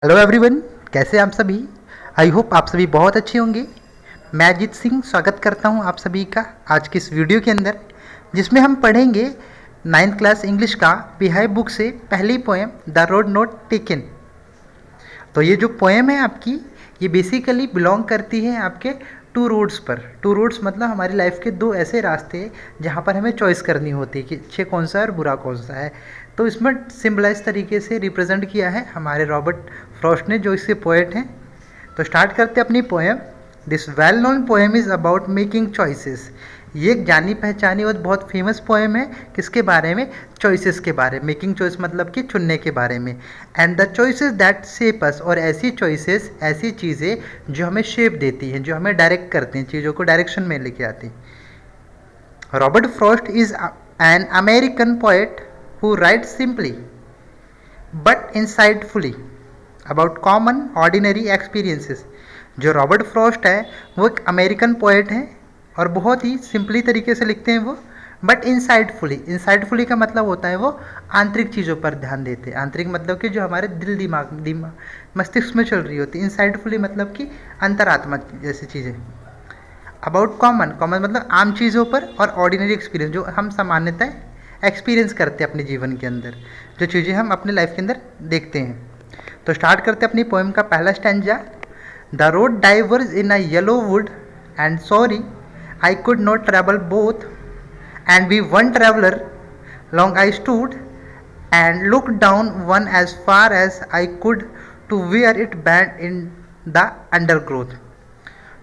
Hello everyone, कैसे आप सभी। आई होप आप सभी बहुत अच्छे होंगे। मैं अजीत सिंह स्वागत करता हूं आप सभी का आज की इस वीडियो के अंदर, जिसमें हम पढ़ेंगे 9th क्लास इंग्लिश का बिहाई बुक से पहली poem the road not taken. तो ये जो पोएम है आपकी, ये बेसिकली बिलोंग करती है आपके टू रोड्स पर। टू रोड्स मतलब हमारी लाइफ के दो ऐसे रास्ते जहाँ पर हमें चॉइस करनी होती है कि अच्छे कौन सा है और बुरा कौन सा है। तो इसमें सिम्बलाइज तरीके से रिप्रेजेंट किया है हमारे रॉबर्ट फ्रॉस्ट ने, जो इसके पोएट हैं। तो स्टार्ट करते अपनी poem. This well known poem is about making choices. ये एक जानी पहचानी और बहुत फेमस पोएम है। किसके बारे में? चॉइसेस के बारे में। मेकिंग चॉइस मतलब कि चुनने के बारे में। And the choices that shape us, और ऐसी चॉइसेस, ऐसी चीज़ें जो हमें शेप देती हैं, जो हमें डायरेक्ट करती हैं, चीज़ों को डायरेक्शन में लेके आती हैं। Robert Frost is an American poet who writes simply but insightfully about common ordinary experiences. जो रॉबर्ट फ्रॉस्ट है वो एक अमेरिकन पोएट है और बहुत ही सिंपली तरीके से लिखते हैं वो, बट इंसाइटफुली का मतलब होता है वो आंतरिक चीज़ों पर ध्यान देते हैं। आंतरिक मतलब कि जो हमारे दिमाग मस्तिष्क में चल रही होती है। इंसाइटफुली मतलब कि अंतरात्मा जैसी चीज़ें। अबाउट कॉमन मतलब आम चीज़ों पर, और ऑर्डिनरी एक्सपीरियंस जो हम सामान्यतः एक्सपीरियंस करते हैं अपने जीवन के अंदर, जो चीज़ें हम अपने लाइफ के अंदर देखते हैं। तो स्टार्ट करते अपनी पोएम का पहला stanza. The road diverse in a yellow would and sorry I could not travel both, and be one traveler. Long I stood and looked down one as far as I could to where it bent in the undergrowth.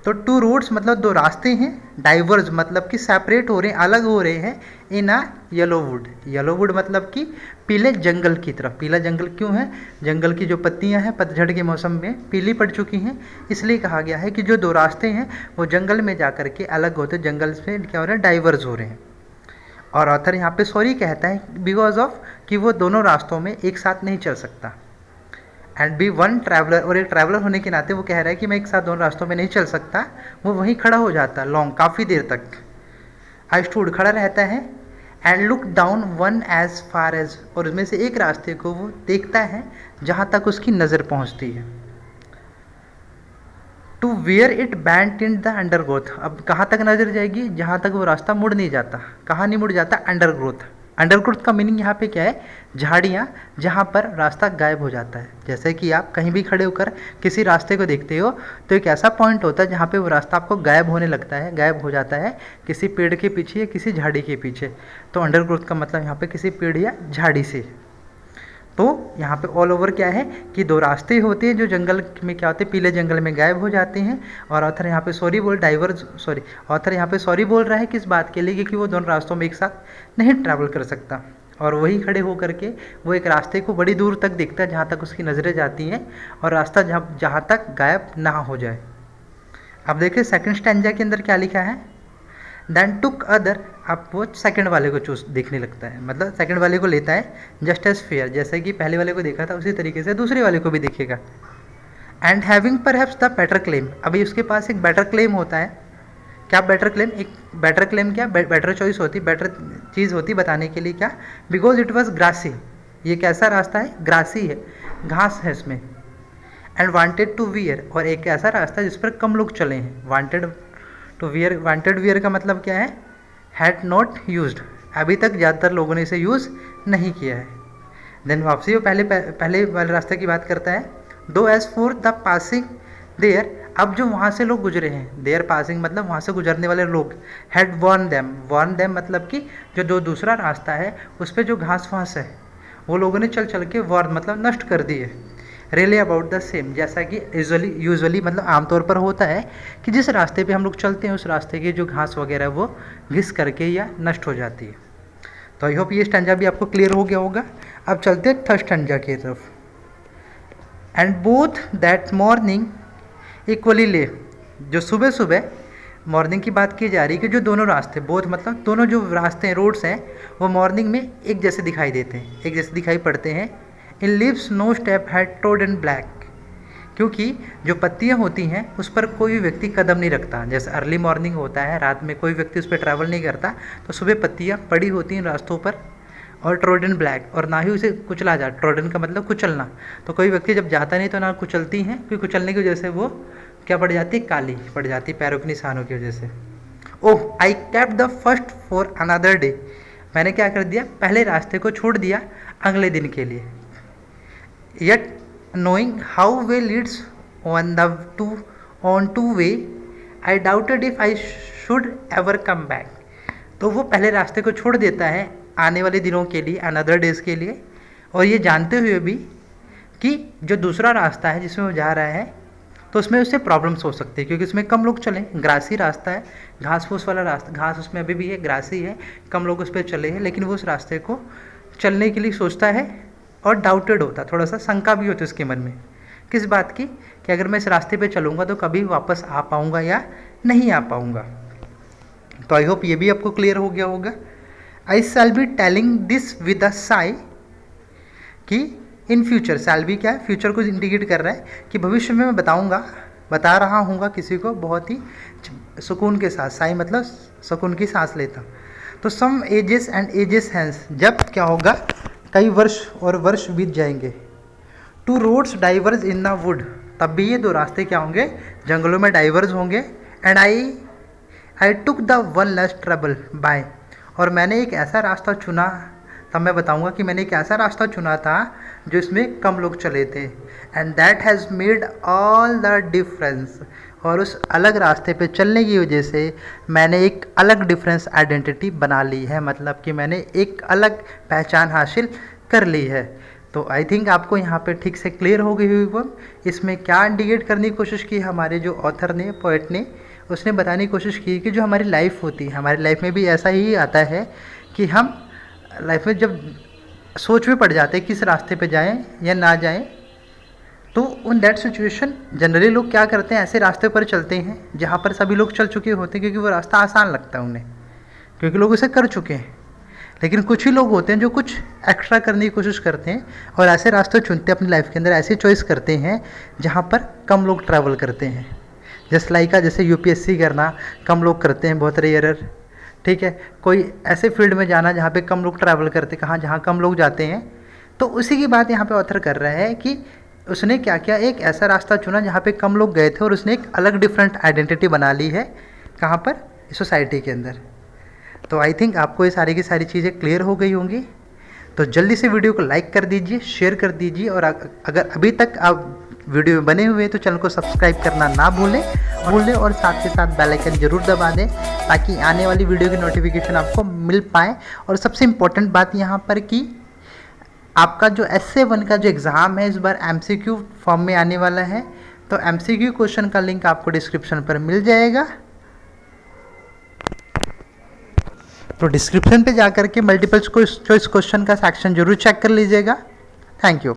तो two roads मतलब दो रास्ते हैं, diverse मतलब कि separate हो रहे हैं, अलग हो रहे हैं, इन आ येलो वुड। येलो वुड मतलब कि पीले जंगल की तरफ। पीला जंगल क्यों है? जंगल की जो पत्तियां हैं पतझड़ के मौसम में पीली पड़ चुकी हैं, इसलिए कहा गया है कि जो दो रास्ते हैं वो जंगल में जा कर के अलग होते, जंगल से क्या हो रहे हैं, डाइवर्स हो रहे हैं। और ऑथर यहाँ पे सॉरी कहता है बिकॉज ऑफ कि वो दोनों रास्तों में एक साथ नहीं चल सकता। एंड बी वन ट्रैवलर, और एक ट्रैवलर होने के नाते वो कह रहा है कि मैं एक साथ दोनों रास्तों में नहीं चल सकता। वो वहीं खड़ा हो जाता है लॉन्ग, काफ़ी देर तक। आई स्टूड खड़ा रहता है, and look down one as far as, और उसमें से एक रास्ते को वो देखता है जहाँ तक उसकी नज़र पहुँचती है। To where it bent in the undergrowth, अब कहाँ तक नजर जाएगी? जहाँ तक वो रास्ता मुड़ नहीं जाता। कहाँ नहीं मुड़ जाता? अंडरग्रोथ। अंडरग्रोथ का मीनिंग यहाँ पे क्या है? झाड़ियाँ, जहाँ पर रास्ता गायब हो जाता है। जैसे कि आप कहीं भी खड़े होकर किसी रास्ते को देखते हो तो एक ऐसा पॉइंट होता है जहाँ पे वो रास्ता आपको गायब होने लगता है, गायब हो जाता है किसी पेड़ के पीछे या किसी झाड़ी के पीछे। तो अंडरग्रोथ का मतलब यहाँ पे किसी पेड़ या झाड़ी से। तो यहाँ पे ऑल ओवर क्या है कि दो रास्ते होते हैं जो जंगल में क्या होते हैं, पीले जंगल में गायब हो जाते हैं। और ऑथर यहाँ पे ऑथर यहाँ पे सॉरी बोल रहा है किस बात के लिए? क्योंकि वो दोनों रास्तों में एक साथ नहीं ट्रैवल कर सकता। और वही खड़े होकर के वो एक रास्ते को बड़ी दूर तक देखता है जहाँ तक उसकी नज़रें जाती हैं, और रास्ता जहाँ तक गायब ना हो जाए। अब देखिए सेकंड स्टैंजा के अंदर क्या लिखा है। दैन टुक अदर, अब वो सेकंड वाले को चूज देखने लगता है, मतलब सेकंड वाले को लेता है जस्ट एज फेयर, जैसे कि पहले वाले को देखा था उसी तरीके से दूसरे वाले को भी देखेगा। And having perhaps the better claim, अभी उसके पास एक बेटर क्लेम होता है। क्या बेटर क्लेम? एक बेटर क्लेम क्या? बेटर चॉइस होती, बेटर चीज़ होती बताने के लिए। क्या? बिकॉज इट वॉज ग्रासी, ये कैसा रास्ता है? ग्रासी है, घास है इसमें। एंड वांटेड टू वियर, और एक ऐसा रास्ता जिस पर कम लोग चले हैं। Wanted to wear, wanted wear का मतलब क्या है? हैड नॉट यूज्ड, अभी तक ज़्यादातर लोगों ने इसे यूज़ नहीं किया है। देन वापसी वो पहले वाले रास्ते की बात करता है। Though as for the passing there, अब जो वहाँ से लोग गुजरे हैं, देयर पासिंग मतलब वहाँ से गुजरने वाले लोग, हैड वॉर्न देम मतलब कि जो दूसरा रास्ता है उस पर जो घास फांस है वो लोगों ने चल चल के वॉर्न मतलब नष्ट कर दी है। रियली अबाउट द सेम, जैसा कि यूजुअली मतलब आमतौर पर होता है कि जिस रास्ते पे हम लोग चलते हैं उस रास्ते की जो घास वगैरह वो घिस करके या नष्ट हो जाती है। तो आई होप ये स्टैंजा भी आपको क्लियर हो गया होगा। अब चलते हैं थर्ड स्टैंजा की तरफ। And both that morning equally ले, जो सुबह सुबह मॉर्निंग की बात की जा रही है कि जो दोनों रास्ते, बोथ मतलब दोनों जो रास्ते हैं, रोड्स हैं, वो मॉर्निंग में एक जैसे दिखाई देते हैं, एक जैसे दिखाई पड़ते हैं। In leaves no step had trodden black, क्योंकि जो पत्तियां होती हैं उस पर कोई भी व्यक्ति कदम नहीं रखता। जैसे अर्ली मॉर्निंग होता है, रात में कोई व्यक्ति उस पर ट्रैवल नहीं करता, तो सुबह पत्तियां पड़ी होती हैं रास्तों पर और ट्रोडन ब्लैक, और ना ही उसे कुचला जाए। ट्रोडन का मतलब कुचलना। तो कोई व्यक्ति जब जाता नहीं तो ना कुचलती हैं, क्योंकि कुचलने की वजह से वो क्या पड़ जाती है, काली पड़ जाती है पैरों के निशानों की वजह से। Oh I kept the first for another day, मैंने क्या कर दिया, पहले रास्ते को छोड़ दिया अगले दिन के लिए। Yet knowing how way Leeds on two way I doubted if I should ever come back. तो वो पहले रास्ते को छोड़ देता है आने वाले दिनों के लिए, अनदर डेज के लिए, और ये जानते हुए भी कि जो दूसरा रास्ता है जिसमें वो जा रहा है तो उसमें उससे प्रॉब्लम्स हो सकती है, क्योंकि उसमें कम लोग चलें, ग्रासी रास्ता है, घास फूस वाला रास्ता, घास उसमें अभी भी है, ग्रासी है, कम लोग उस पर चले हैं, लेकिन वो उस रास्ते को चलने के लिए सोचता है और डाउटेड होता, थोड़ा सा शंका भी होती है उसके मन में, किस बात की, कि अगर मैं इस रास्ते पे चलूँगा तो कभी वापस आ पाऊँगा या नहीं आ पाऊँगा। तो आई होप ये भी आपको क्लियर हो गया होगा। I shall be telling this with a sigh, कि इन फ्यूचर, शैल बी क्या है, फ्यूचर को इंडिकेट कर रहा है कि भविष्य में मैं बता रहा हूँगा किसी को बहुत ही सुकून के साथ। साई मतलब सुकून की सांस लेता। तो some ages and ages hence, जब क्या होगा, कई वर्ष और वर्ष बीत जाएंगे। Two roads diverse in the wood, तब भी ये दो रास्ते क्या होंगे, जंगलों में डाइवर्स होंगे। And I took the one less trouble by, और मैंने एक ऐसा रास्ता चुना, तब मैं बताऊंगा कि मैंने एक ऐसा रास्ता चुना था जो इसमें कम लोग चले थे। And that has made all the difference, और उस अलग रास्ते पे चलने की वजह से मैंने एक अलग डिफरेंस आइडेंटिटी बना ली है, मतलब कि मैंने एक अलग पहचान हासिल कर ली है। तो आई थिंक आपको यहाँ पे ठीक से क्लियर हो गई हुई। इसमें क्या इंडिकेट करने की कोशिश की हमारे जो ऑथर ने, पोएट ने, उसने बताने की कोशिश की कि जो हमारी लाइफ होती है, हमारी लाइफ में भी ऐसा ही आता है कि हम लाइफ में जब सोच में पड़ जाते हैं किस रास्ते पे जाएं या ना जाएं, तो उन दैट सिचुएशन जनरली लोग क्या करते हैं, ऐसे रास्ते पर चलते हैं जहाँ पर सभी लोग चल चुके होते हैं, क्योंकि वो रास्ता आसान लगता है उन्हें, क्योंकि लोग उसे कर चुके हैं। लेकिन कुछ ही लोग होते हैं जो कुछ एक्स्ट्रा करने की कोशिश करते हैं और ऐसे रास्ते चुनते हैं अपनी लाइफ के अंदर, ऐसी चॉइस करते हैं जहाँ पर कम लोग ट्रैवल करते हैं। जैसे यूपीएससी करना कम लोग करते हैं, बहुत रेयर, ठीक है। कोई ऐसे फील्ड में जाना जहाँ पे कम लोग ट्रैवल करते, जहाँ कम लोग जाते हैं। तो उसी की बात यहाँ पे ऑथर कर रहा है कि उसने क्या किया, एक ऐसा रास्ता चुना जहाँ पे कम लोग गए थे और उसने एक अलग डिफरेंट आइडेंटिटी बना ली है, कहाँ पर, सोसाइटी के अंदर। तो आई थिंक आपको ये सारी की सारी चीज़ें क्लियर हो गई होंगी। तो जल्दी से वीडियो को लाइक कर दीजिए, शेयर कर दीजिए, और अगर अभी तक आप वीडियो में बने हुए हैं तो चैनल को सब्सक्राइब करना ना भूलें, और साथ के साथ बेल आइकन जरूर दबा दें ताकि आने वाली वीडियो की नोटिफिकेशन आपको मिल पाए। और सबसे इम्पोर्टेंट बात यहाँ पर कि आपका जो SA1 का जो एग्ज़ाम है इस बार MCQ फॉर्म में आने वाला है, तो MCQ क्वेश्चन का लिंक आपको डिस्क्रिप्शन पर मिल जाएगा। तो डिस्क्रिप्शन पे जाकर के मल्टीपल चॉइस क्वेश्चन का सेक्शन जरूर चेक कर लीजिएगा। Thank you.